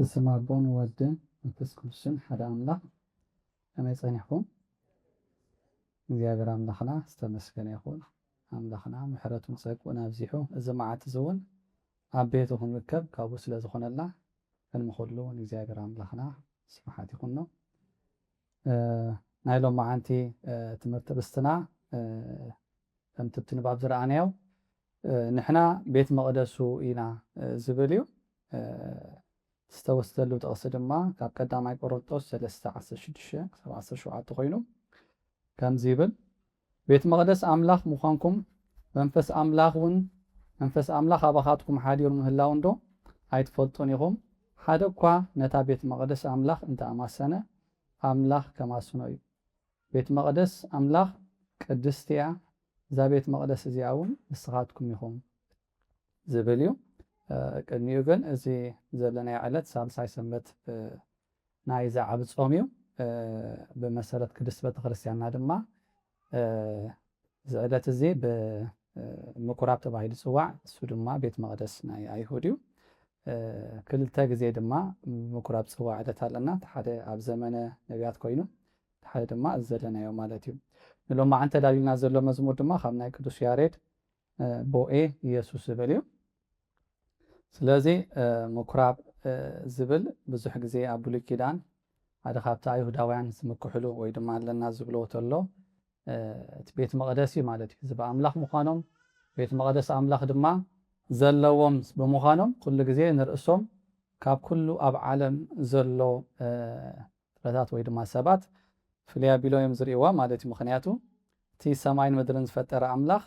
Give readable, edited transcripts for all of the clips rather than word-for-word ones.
بسم الله ودن መንፈስ ቅዱስን ሓደ ኣምላኽ ከመይ ጸኒሕኩም እግዚአብሔር ኣምላኽና ዝተመስገነ ይኹን ኣምላኽና ምሕረቱን ጸጋኡን ኣብዚሑ እዚ መዓልቲ እውን ኣብ ቤቱ ክንርከብ ካብኡ ስለ ዝኾነላ ክንምኽሉ እግዚአብሔር ኣምላኽና ስብሓት ይኹን ነው ናይ ሎም መዓልቲ ትምህርቲ ርስትና ከምቲ ንባብ ዝረኣናዮ ንሕና ቤት መቕደሱ ኢና ዝብል እዩ ዝተወሰደሉ ጥቕሲ ድማ ካብ ቀዳማይ ቆሮንጦስ 3:16-17 ኮይኑ ከምዚ ይብል ቤት መቕደስ ኣምላኽ ምዃንኩም መንፈስ ኣምላኽ ኣባኻትኩም ሓዲሩ ምህላው እንዶ ኣይትፈልጡን ኢኹም ሓደ እኳ ነታ ቤት መቕደስ ኣምላኽ እንተኣማሰነ ኣምላኽ ከማስኖ እዩ ቤት መቕደስ ኣምላኽ ቅድስቲ እያ እዛ ቤት መቕደስ እዚኣ እውን ንስኻትኩም ኢኹም ዝብል እዩ ቅድሚኡ ግን እዚ ዘለናዮ ዕለት ሳልሳይ ሰንበት ናይ ዛዕባ ጾም እዩ ብመሰረት ቅድስት ቤተክርስቲያንና ድማ እዚ ዕለት እዚ ብምኩራብ ተባሂሉ ይፅዋዕ እሱ ድማ ቤት መቕደስ ናይ ኣይሁድ እዩ ክልተ ግዜ ድማ ምኩራብ ፅዋዕ ዕለት ኣለና ሓደ ኣብ ዘመነ ነቢያት ኮይኑ ሓደ ድማ እዚ ዘለናዮ ማለት እዩ ንሎም መዓልቲ ተዳሊልና ዘሎ መዝሙር ድማ ካብ ናይ ቅዱስ ያሬድ ቦኤ ኢየሱስ ዝብል እዩ ስለዚ ምኩራብ ዝብል ብዙሕ ግዜ ኣብ ብሉይ ኪዳን ሓደ ካብቲ ኣይሁዳውያን ዝምክሕሉ ወይ ድማ ኣለና ዝብልዎ ተሎ እቲ ቤት መቕደስ እዩ ማለት እዩ እዚ ብኣምላኽ ምዃኖም ቤት መቕደስ ኣምላኽ ድማ ዘለዎም ብምዃኖም ኩሉ ግዜ ንርእሶም ካብ ኩሉ ኣብ ዓለም ዘሎ ፍጥረታት ወይ ድማ ሰባት ፍልይ ኣቢሎም እዮም ዝርእይዋ ማለት እዩ ምክንያቱ እቲ ሰማይን ምድርን ዝፈጠረ ኣምላኽ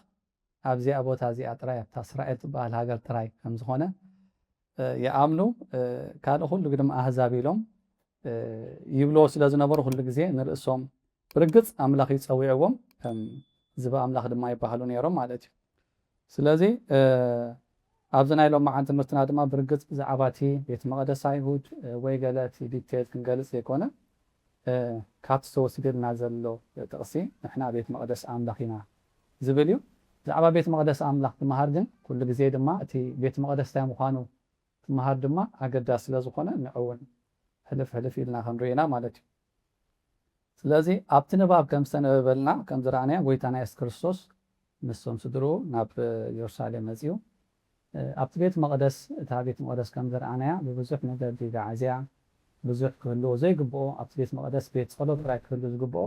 ኣብዚኣ ቦታ እዚኣ ጥራይ ኣብታ እስራኤል ትበሃል ሃገር ጥራይ ከም ዝኾነ ይኣምኑ ካልእ ኩሉ ግድም ኣህዛብ ኢሎም ይብልዎ ስለ ዝነበሩ ኩሉ ግዜ ንርእሶም ብርግፅ ኣምላኽ ይፀዊዕዎም ከም ዝባ ኣምላኽ ድማ ይባሃሉ ነይሮም ማለት እዩ ስለዚ ኣብዚ ናይ ሎም መዓልቲ ትምህርትና ድማ ብርግፅ ብዛዕባ እቲ ቤት መቕደስ ኣይሁድ ወይ ገለ እቲ ዲቴል ክንገልፅ ዘይኮነ ካብቲ ዝተወሲደልና ዘሎ ጥቕሲ ንሕና ቤት መቕደስ ኣምላኽ ኢና ዝብል እዩ ብዛዕባ ቤት መቕደስ ኣምላኽ ትምሃር ግን ኩሉ ግዜ ድማ እቲ ቤት መቕደስ እንታይ ምዃኑ ትምሃር ድማ ኣገዳሲ ስለ ዝኾነ ንዕውን ሕልፍ ኢልና ክንሪኢና ማለት እዩ ስለዚ ኣብቲ ንባብ ከም ዝተነበበልና ከም ዝረኣናዮ ጎይታና የሱስ ክርስቶስ ምስቶም ስድርኡ ናብ ኢየሩሳሌም መፂኡ ኣብቲ ቤት መቕደስ እታ ቤት መቕደስ ከም ዝረኣናያ ብብዙሕ ነገር ዲጋዓዝያ ብዙሕ ክህልዎ ዘይግብኦ ኣብቲ ቤት መቕደስ ቤት ፀሎት ጥራይ ክህሉ ዝግብኦ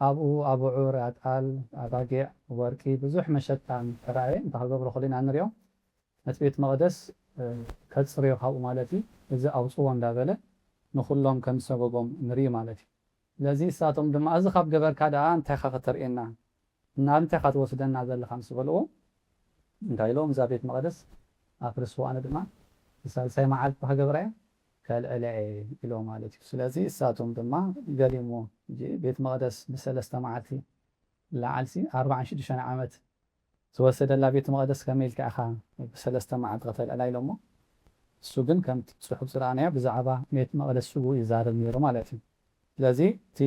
ኣብኡ ኣብዑር ኣጣል ኣባጊዕ ወርቂ ብዙሕ መሸጣ ተራእየ እንታይ ክገብሮ ክእሉ ኢና ንሪኦ ነቲ ቤት መቕደስ ከፅርዮ ካብኡ ማለት እዩ እዚ ኣውፅዎ እንዳበለ ንኩሎም ከም ዝሰበጎም ንርኢ ማለት እዩ ስለዚ ንሳቶም ድማ እዚ ካብ ገበርካ ደኣ እንታይ ካ ከተርእየና ናብ እንታይ ካ ትወስደና ዘለካ ምስ በልዎ እንታይ ኢሎም እዛ ቤት መቕደስ ኣፍርስዎ ኣነ ድማ ሳልሳይ መዓልቲ ክገብራ እየ ከልዕልዐ ኢሎም ማለት እዩ ስለዚ ንሳቶም ድማ ገሊሞ ቤት መቕደስ ብሰለስተ መዓልቲ ላዓልሲ 46 ዓመት ዝወሰደላ ቤት መቕደስ ከመይ ኢልካ ኢኻ ብሰለስተ መዓልቲ ከተልዕላ ኢሎሞ እሱ ግን ከምቲ ፅሑፍ ዝረኣናዮ ብዛዕባ ቤት መቕደስ ስጉ ይዛረብ ነይሩ ማለት እዩ ስለዚ እቲ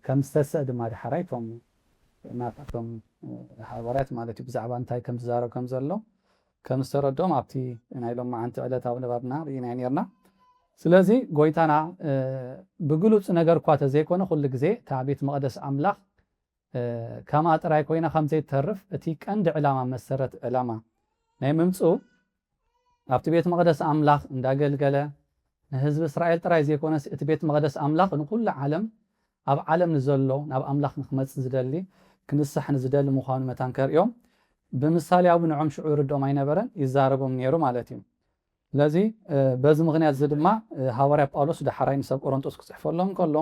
ከም ዝተስእ ድማ ዳሕራይ እቶም ናቶም ሓበርያት ማለት እዩ ብዛዕባ እንታይ ከም ዝዛረብ ከም ዘሎ ከም ዝተረድኦም ኣብቲ ናይ ሎም መዓልቲ ዕለታዊ ንባብና ርኢና ነርና ስለዚ ጎይታና ብግሉፅ ነገር እኳ ተዘይኮነ ኩሉ ግዜ እታ ቤት መቕደስ ኣምላኽ ከማ ጥራይ ኮይና ከምዘይትተርፍ እቲ ቀንዲ ዕላማ መሰረት ዕላማ ናይ ምምፅኡ ኣብቲ ቤት መቕደስ ኣምላኽ እንዳገልገለ ንህዝቢ እስራኤል ጥራይ ዘይኮነስ እቲ ቤት መቕደስ ኣምላኽ ንኩሉ ዓለም ኣብ ዓለም ንዘሎ ናብ ኣምላኽ ንክመፅእ ዝደሊ ክንስሕ ንዝደሊ ምዃኑ መታንከርእዮም ብምሳሌያዊ ንዖም ሽዑ ይርድኦም ኣይነበረን ይዛረቦም ነይሩ ማለት እዩ ስለዚ በዚ ምክንያት እዚ ድማ ሃዋርያ ጳውሎስ ዳሕራይ ንሰብ ቆሮንጦስ ክፅሕፈሎም ከሎ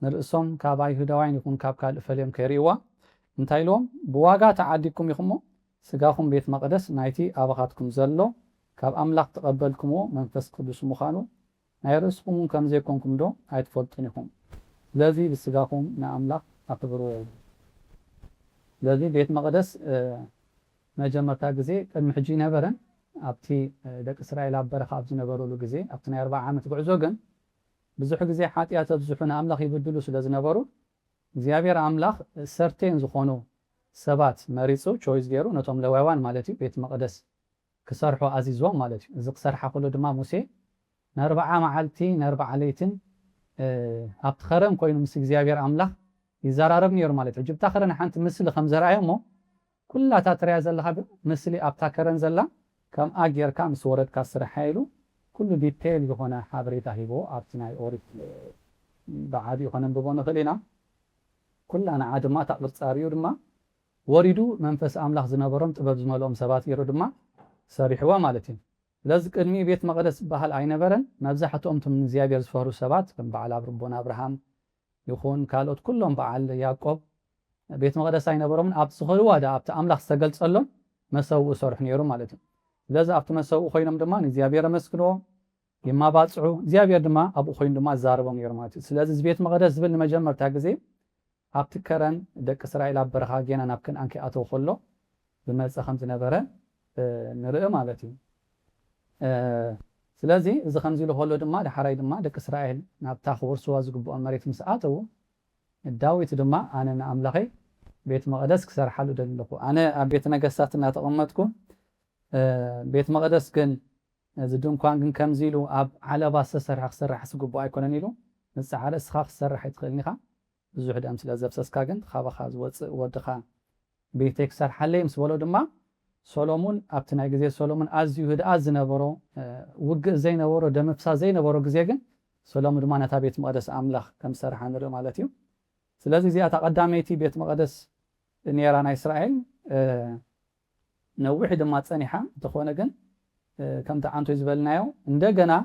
ንርእሶም ካብ ኣይሁዳውያን ይኹን ካብ ካልእ ፈልዮም ከይርእዋ እንታይ ኢልዎም ብዋጋ ተዓዲግኩም ኢኹሞ ስጋኹም ቤት መቕደስ ናይቲ ኣባኻትኩም ዘሎ ካብ ኣምላኽ ተቐበልኩምዎ መንፈስ ቅዱስ ምዃኑ ናይ ርእስኩም ከም ዘይኮንኩም ዶ ኣይትፈልጡን ኢኹም ስለዚ ብስጋኹም ንኣምላኽ ኣክብርዎ ስለዚ ቤት መቕደስ መጀመርታ ግዜ ቅድሚ ሕጂ ነበረን ኣብቲ ደቂ እስራኤል ኣብ በረኻ ኣብ ዝነበሩሉ ግዜ ኣብቲ ናይ 40 ዓመት ጉዕዞ ግን ብዙሕ ግዜ ሓጢኣት ኣብዝሑ ንኣምላኽ ይብድሉ ስለ ዝነበሩ እግዚኣብሔር ኣምላኽ ሰርቴን ዝኾኑ ሰባት መሪፁ ቾይስ ገይሩ ነቶም ሌዋውያን ማለት እዩ ቤት መቕደስ ክሰርሑ ኣዚዝዎም ማለት እዩ እዚ ክሰርሓ ከሎ ድማ ሙሴ نربع معلتي نربع ليتن أبتخرم كوينو مس إغزابير أملاخ يزارارب نيرو مالتي جبتا خرن حانت مثل خمزة رأيمو كلها تاتريا زلها مثلي أبتاكرن زلا كم أجير كم صورة كسر حيلو كل ديتيل يهونا حبريتا هيبو أبتناي أوريت بعد يهونا ببون خلينا كل أنا عاد ما تقدر تصاريو دما وريدو منفس أملاخ زنبرم تبرز مالهم سبات يرو دما صريحوا مالتين لازق أدمي بيت مقدس بحال عين برن مبزحة أمتم من زيابير زفارو سبات كم بعل ربنا إبراهيم يخون كالوت كلهم بعل يعقوب بيت مقدس عين برم أبت صخر وادا أبت أملاخ استقلت صلهم مسوي صرح نيرو مالتين لازق أبت مسوي خينام دمان زيابير مسكنو يما باتصعو زيابير دما أبو خين دما زاربهم نيرو مالتين لازق بيت مقدس بل مجمر تاجزي أبت كرن دك إسرائيل أبرخا جينا نبكن أنك أتو خلو بمز خمس نبرة نرأي مالتين سلازي إذا خمسي له هلو دما لحراي دما دك إسرائيل نبتا خور سواز قبو المريت مساعته الداويت دما أنا نعملقي بيت مقدس كسر حلو دلقو أنا بيت نقصاتنا تقمتكم بيت مقدس كن زدون كان كمزيلو أب على باس سرح سرح سقبو أيكوننيلو نسعى اسخاخ سرح يتخلني خا زوحد أمثلة زبسس كاجن خابا خاز ودخا بيتك سرح لي مسولو دما سولومون أبتنا جزية سولومون أز يهود أز نبرو وج زي نبرو دم فسا زي نبرو جزيجن سولومون دما نتا بيت مقدس أملاخ كم سرح عندهم مالتيو سلازي زي أتقدميتي بيت مقدس نيران إسرائيل نوحي دما تصنيحة تخونا جن كم تعنتو يزبلنايو ندقنا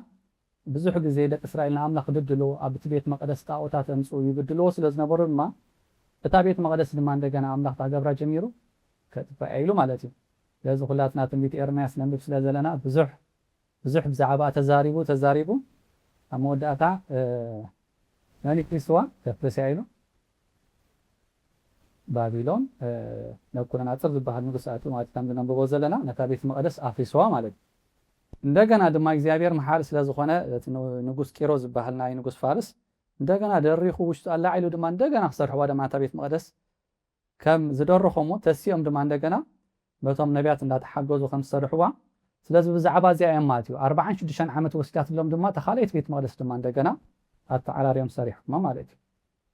بزوح جزية دك إسرائيل أملاخ ضدلو أبت بيت مقدس تاوتات أمسو يبدلو سلاز نبرو ما أتا بيت مقدس دما ندقنا أملاخ تاقبرا جميرو كتفاعيلو مالتيو لازم خلاتنا تنبيت إرمياس نمبي بسلازلنا بزح بزعباء تزاريبو أموداتا ناني كريسوا كفرسيايلو بابيلون نكون ناصر بحال نقصاتو ما تتمدنا بوزلنا نتابيت مقدس أفيسوا مالك እንደገና ድማ እግዚአብሔር መሐል ስለዝኾነ ንጉስ ቂሮስ በሐልና ንጉስ ፋርስ እንደገና ደሪኹ ውሽጡ አላዒሉ ድማ እንደገና ክሰርሕዋ ድማ ታቤት መቅደስ ከም ዝደረኹሙ ተሲኦም ድማ እንደገና በቶም ነቢያት እንዳተሓገዙ ከም ዝሰርሕዋ ስለዚ ብዛዕባ እዚኣ እዮም ማለት እዩ 46 ዓመት ወስዳትሎም ድማ ተኻልአት ቤት መቅደስ ድማ እንደገና ኣተዓራርዮም ሰሪሖም ማለት እዩ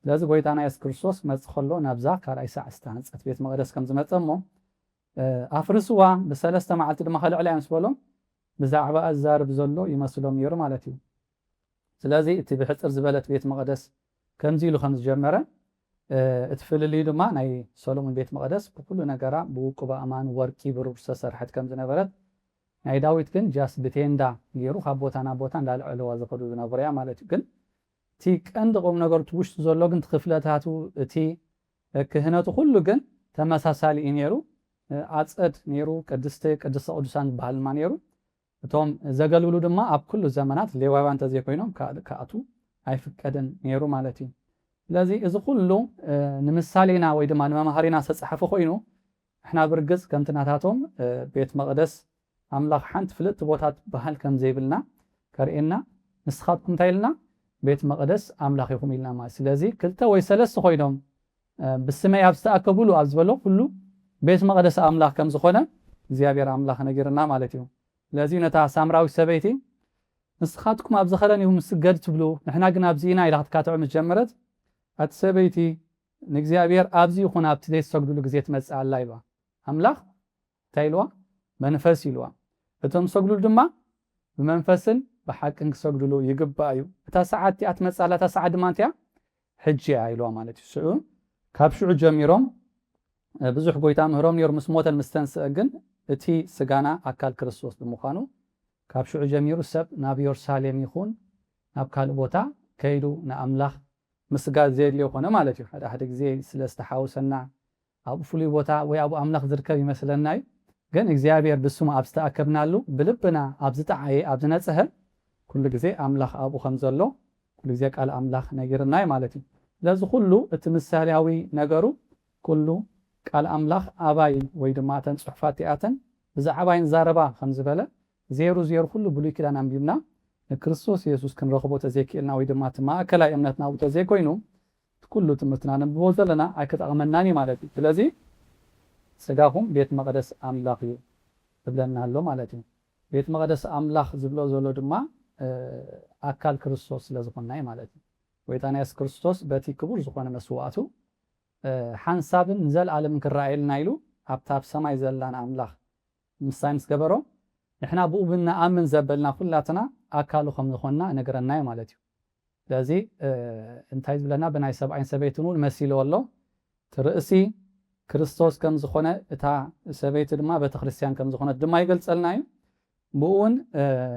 ስለዚ ጎይታና ኢየሱስ ክርስቶስ መፅእ ከሎ ናብዛ ካልኣይ ሰዓት ዝተሃንፀት ቤት መቅደስ ከም ዝመፀ እሞ ኣፍርስዋ ብሰለስተ መዓልቲ ድማ ከልዕላ እዮም ዝበሎም ብዛዕባ ኣዛርብ ዘሎ ይመስሎም ነይሩ ማለት እዩ ስለዚ እቲ ብሕፅር ዝበለት ቤት መቅደስ ከምዚ ኢሉ ከም ዝጀመረ እቲ ፍልልዩ ድማ ናይ ሰሎሞን ቤት መቅደስ ብኩሉ ነገራ ብውቁብ ኣእማን ወርቂ ብሩር ዝተሰርሐት ከም ዝነበረት ናይ ዳዊት ግን ጃስ ብቴንዳ ገይሩ ካብ ቦታ ናብ ቦታ እንዳልዕለዋ ዝኸዱ ዝነበሩ እያ ማለት እዩ ግን እቲ ቀንዲ ቁም ነገሩ እቲ ውሽጡ ዘሎ ግን ክፍለታቱ እቲ ክህነቱ ኩሉ ግን ተመሳሳሊ እዩ ነይሩ ኣፀድ ነይሩ ቅድስተ ቅዱሳን ዝበሃል ድማ ነይሩ እቶም ዘገልግሉ ድማ ኣብ ኩሉ ዘመናት ሌዋውያን ተዘይኮይኖም ከኣቱ ኣይፍቀድን ነይሩ ማለት እዩ ስለዚ እዚ ኩሉ ንምሳሌና ወይ ድማ ንመምሃሪና ዝተፃሓፈ ኮይኑ እሕና ብርግፅ ከምቲ ናታቶም ቤት መቅደስ ኣምላኽ ሓንቲ ፍልጥቲ ቦታት ባህል ከም ዘይብልና ከርእየና ንስኻትኩም እንታይ ኢልና ቤት መቅደስ ኣምላኽ ኢኹም ኢልና ማለት ስለዚ ክልተ ወይ ሰለስተ ኮይኖም ብስመይ ኣብ ዝተኣከብሉ ኣብ ዝበሎ ኩሉ ቤት መቅደስ ኣምላኽ ከም ዝኾነ እግዚኣብሔር ኣምላኽ ነጊርና ማለት እዩ ስለዚ ነታ ሳምራዊ ሰበይቲ ንስኻትኩም ኣብ ዝኸረን ኢኹም ስገድ ትብሉ ንሕና ግን ኣብዚ ኢና ኢላ ክትካትዑ ምስ ጀመረት ኣቲ ሰበይቲ ንእግዚኣብሔር ኣብዚ ይኹን ኣብቲ ዘይትሰግድሉ ግዜ ትመፅእ ኣላ ኢልዋ ኣምላኽ እንታይ ኢልዋ መንፈስ ኢልዋ እቶም ዝሰግድሉ ድማ ብመንፈስን ብሓቅን ክሰግድሉ ይግባእ እዩ እታ ሰዓት እቲኣ ትመፅእ ኣላ እታ ሰዓት ድማ እንቲያ ሕጂ እያ ኢልዋ ማለት እዩ ስዑ ካብ ሽዑ ጀሚሮም ብዙሕ ጎይታ ምህሮም ነይሩ ምስ ሞተን ምስ ተንስአ ግን እቲ ስጋና ኣካል ክርስቶስ ብምዃኑ ካብ ሽዑ ጀሚሩ ሰብ ናብ ኢየሩሳሌም ይኹን ናብ ካልእ ቦታ ከይዱ ንኣምላኽ ምስጋድ ዘድልዮ ኮነ ማለት እዩ ሓደ ግዜ ስለ ዝተሓወሰና ኣብኡ ፍሉይ ቦታ ወይ ኣብኡ ኣምላኽ ዝርከብ ይመስለና እዩ ግን እግዚኣብሔር ብስሙ ኣብ ዝተኣከብናሉ ብልብና ኣብ ዝጠዓየ ኣብ ዝነፅሀ ኩሉ ግዜ ኣምላኽ ኣብኡ ከም ዘሎ ኩሉ ግዜ ቃል ኣምላኽ ነጊርና እዩ ማለት እዩ ስለዚ ኩሉ እቲ ምሳሌያዊ ነገሩ ኩሉ ቃል ኣምላኽ ኣባይን ወይ ድማ እተን ፅሑፋት እቲኣተን ብዛዕባይን ዛረባ ከም ዝበለ ዜሩ ዜሩ ኩሉ ብሉይ ኪዳን ኣንቢብና ንክርስቶስ ኢየሱስ ክንረኽቦ ተዘይክእልና ወይ ድማ እቲ ማእከላይ እምነትና ኣብኡ ተዘይኮይኑ ኩሉ ትምህርትና ነንብቦ ዘለና ኣይክጠቕመናን እዩ ማለት እዩ ስለዚ ስጋኹም ቤት መቅደስ ኣምላኽ እዩ ዝብለና ኣሎ ማለት እዩ ቤት መቅደስ ኣምላኽ ዝብሎ ዘሎ ድማ ኣካል ክርስቶስ ስለዝኾንና ማለት እዩ ጎይታና ኢየሱስ ክርስቶስ በቲ ክቡር ዝኾነ መስዋዕቱ ሓንሳብን ዘለዓለምን ክረኣየልና ኢሉ ኣብታ ኣብ ሰማይ ዘላና ኣምላኽ ምሳይ ምስ ገበሮ ንሕና ብኡ ብንኣምን ዘበልና ኩላትና ኣካሉ ከም ዝኾንና ነገረና እዩ ማለት እዩ ስለዚ እንታይ ዝብለና ብናይ ሰብኣይን ሰበይትን እውን መሲልዎ ኣሎ ትርእሲ ክርስቶስ ከም ዝኾነ እታ ሰበይቲ ድማ ቤተክርስትያን ከም ዝኾነት ድማ ይገልጸልና እዩ ብኡን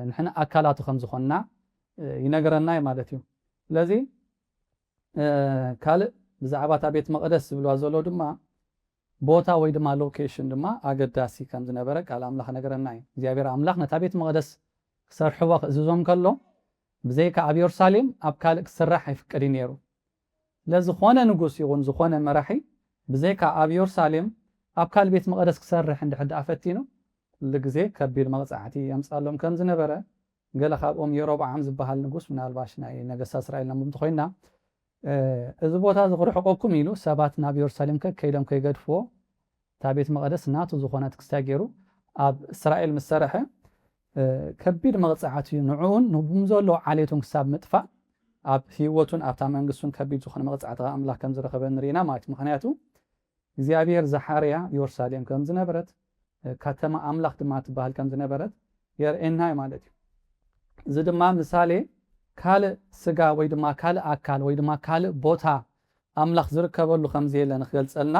ንሕና ኣካላቱ ከም ዝኾንና ይነገረና እዩ ማለት እዩ ስለዚ ካልእ ብዛዕባ እታ ቤት መቕደስ ዝብልዋ ዘሎ ድማ ቦታ ወይ ድማ ሎኬሽን ድማ ኣገዳሲ ከም ዝነበረ ቃል ኣምላኽ ነገረና እዩ እግዚኣብሔር ኣምላኽ ነታ ቤት መቕደስ ክሰርሕዋ ክእዝዞም ከሎ ብዘይካ ኣብ ኢየሩሳሌም ኣብ ካልእ ክስራሕ ኣይፍቀድን ነይሩ ለዝኾነ ንጉስ ይኹን ዝኾነ መራሒ ብዘይካ ኣብ ኢየሩሳሌም ኣብ ካልእ ቤት መቕደስ ክሰርሕ እንድሕር ኣፈቲኑ ኩሉ ግዜ ከቢድ መቕፃዕቲ የምፃሎም ከም ዝነበረ ገለ ካብኦም የሮብዓም ዝበሃል ንጉስ ምናልባሽ ናይ ነገስታት እስራኤል ነምምቲ ኮይና እዚ ቦታ ዝኽርሕቆኩም ኢሉ ሰባት ናብ ኢየሩሳሌም ከይዶም ከይገድፍዎ እታ ቤት መቕደስ ናቱ ዝኾነት ክስታይ ገይሩ ኣብ እስራኤል ምስ ሰርሐ ከቢድ መቕፃዕቲ እዩ ንዕኡን ንብምዘሎ ዓሌቱን ክሳብ ምጥፋእ ኣብ ህይወቱን ኣብታ መንግስቱን ከቢድ ዝኾነ መቕፃዕቲ ኣምላኽ ከም ዝረኸበ ንሪኢና ማለት ምክንያቱ እግዚኣብሔር ዝሓርያ ኢየሩሳሌም ከም ዝነበረት ከተማ ኣምላኽ ድማ ትበሃል ከም ዝነበረት የርእየና ማለት እዩ እዚ ድማ ምሳሌ ካልእ ስጋ ወይ ድማ ካልእ ኣካል ወይ ድማ ካልእ ቦታ ኣምላኽ ዝርከበሉ ከምዚ የለ ንክገልፀልና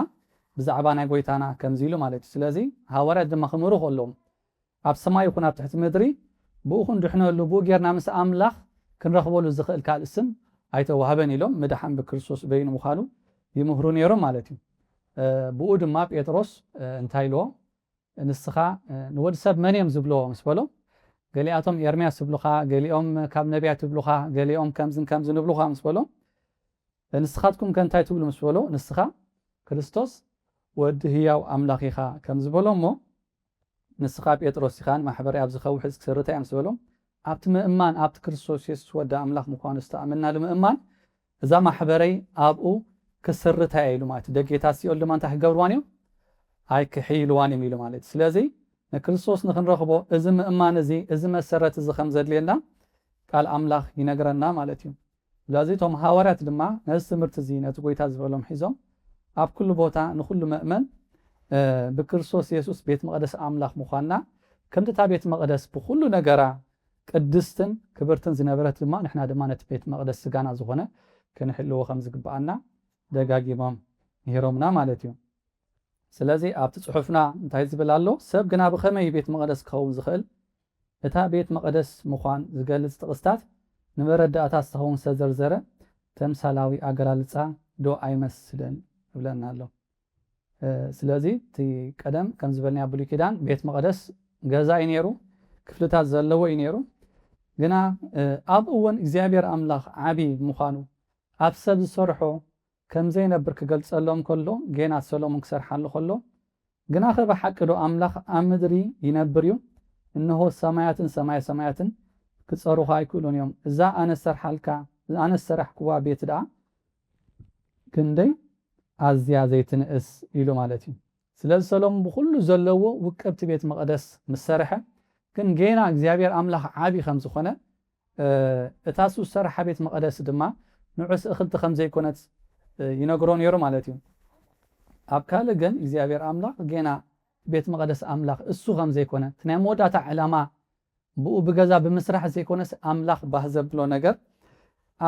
ብዛዕባ ናይ ጎይታና ከምዚ ኢሉ ማለት እዩ ስለዚ ሃዋርያት ድማ ክምሩ ከለዎም ኣብ ሰማይ ይኹን ኣብ ትሕቲ ምድሪ ብኡ ክንድሕነሉ ብኡ ጌርና ምስ ኣምላኽ ክንረኽበሉ ዝኽእል ካልእ ስም ኣይተዋህበን ኢሎም ምድሓን ብክርስቶስ በይኑ ምዃኑ ይምህሩ ነይሮም ማለት እዩ ብኡ ድማ ጴጥሮስ እንታይ ኢልዎ ንስኻ ንወዲ ሰብ መን እዮም ዝብልዎ ምስ በሎ ገሊኣቶም ኤርምያስ ዝብሉኻ ገሊኦም ካብ ነቢያት ዝብሉኻ ገሊኦም ከምዝን ከምዝን ይብሉኻ ምስ በሎ ንስኻትኩም ከ እንታይ ትብሉ ምስ በሎ ንስኻ ክርስቶስ ወዲ ህያው ኣምላኽ ኢኻ ከም ዝበሎ እሞ ንስኻ ጴጥሮስ ኢኻን ማሕበረ ኣብ ዝኸውሕ ክስርታ እያ ምስ በሎም ኣብቲ ምእማን ኣብቲ ክርስቶስ ኢየሱስ ወዲ ኣምላኽ ምዃኑ ዝተኣመናሉ ምእማን እዛ ማሕበረይ ኣብኡ ክስርታ እያ ኢሉ ማለት ደጌታ ሲኦል ድማ እንታይ ክገብርዋን እዮም ኣይክሕይልዋን እዮም ኢሉ ማለት ስለዚ ንክርስቶስ ንክንረኽቦ እዚ ምእማን እዚ መሰረት እዚ ከም ዘድልየና ቃል ኣምላኽ ይነግረና ማለት እዩ ስለዚ እቶም ሃዋርያት ድማ ነዚ ትምህርቲ እዚ ነቲ ጎይታ ዝበሎም ሒዞም ኣብ ኩሉ ቦታ ንኩሉ ምእመን ብክርስቶስ ኢየሱስ ቤት መቕደስ ኣምላኽ ምዃንና ከምቲ እታ ቤት መቕደስ ብኩሉ ነገራ ቅድስትን ክብርትን ዝነበረት ድማ ንሕና ድማ ነቲ ቤት መቕደስ ስጋና ዝኾነ ክንሕልዎ ከም ዝግባአና ደጋጊሞም ይሮምና ማለት እዩ ስለዚ ኣብቲ ፅሑፍና እንታይ ዝብል ኣሎ ሰብ ግና ብኸመይ ቤት መቕደስ ክኸውን ዝኽእል እታ ቤት መቕደስ ምዃን ዝገልፅ ጥቕስታት ንመረዳእታ ዝተኸውን ዝተዘርዘረ ተምሳላዊ ኣገላልፃ ዶ ኣይመስልን ይብለና ኣሎ ስለዚ እቲ ቀደም ከም ዝበልና ብሉይ ኪዳን ቤት መቕደስ ገዛ እዩ ነይሩ ክፍልታት ዘለዎ እዩ ነይሩ ግና ኣብ እወን እግዚኣብሔር ኣምላኽ ዓብይ ምዃኑ ኣብ ሰብ ዝሰርሖ ከም ዘይነብር ክገልፀሎም ከሎ ጌናት ሰሎሞን ክሰርሓሉ ከሎ ግና ብሓቂ ዶ ኣምላኽ ኣብ ምድሪ ይነብር እዩ እንሆ ሰማያትን ሰማያትን ክፀሩኻ ኣይክእሉን እዮም እዛ ኣነ ዝሰርሓልካ ኣነ ዝሰራሕክዋ ቤት ደኣ ክንደይ ኣዝያ ዘይትንእስ ኢሉ ማለት እዩ ስለዚ ሰሎሞን ብኩሉ ዘለዎ ውቅብቲ ቤት መቕደስ ምስ ሰርሐ ግን ጌና እግዚኣብሔር ኣምላኽ ዓብይ ከም ዝኾነ እታ ሱ ዝሰርሓ ቤት መቕደስ ድማ ንዑስ እኽልቲ ከም ዘይኮነት ይነግሮ ነይሩ ማለት እዩ ኣብ ካልእ ግን እግዚኣብሔር ኣምላኽ ጌና ቤት መቕደስ ኣምላኽ እሱ ከም ዘይኮነ እቲ ናይ መወዳእታ ዕላማ ብኡ ብገዛ ብምስራሕ ዘይኮነስ ኣምላኽ ባህ ዘብሎ ነገር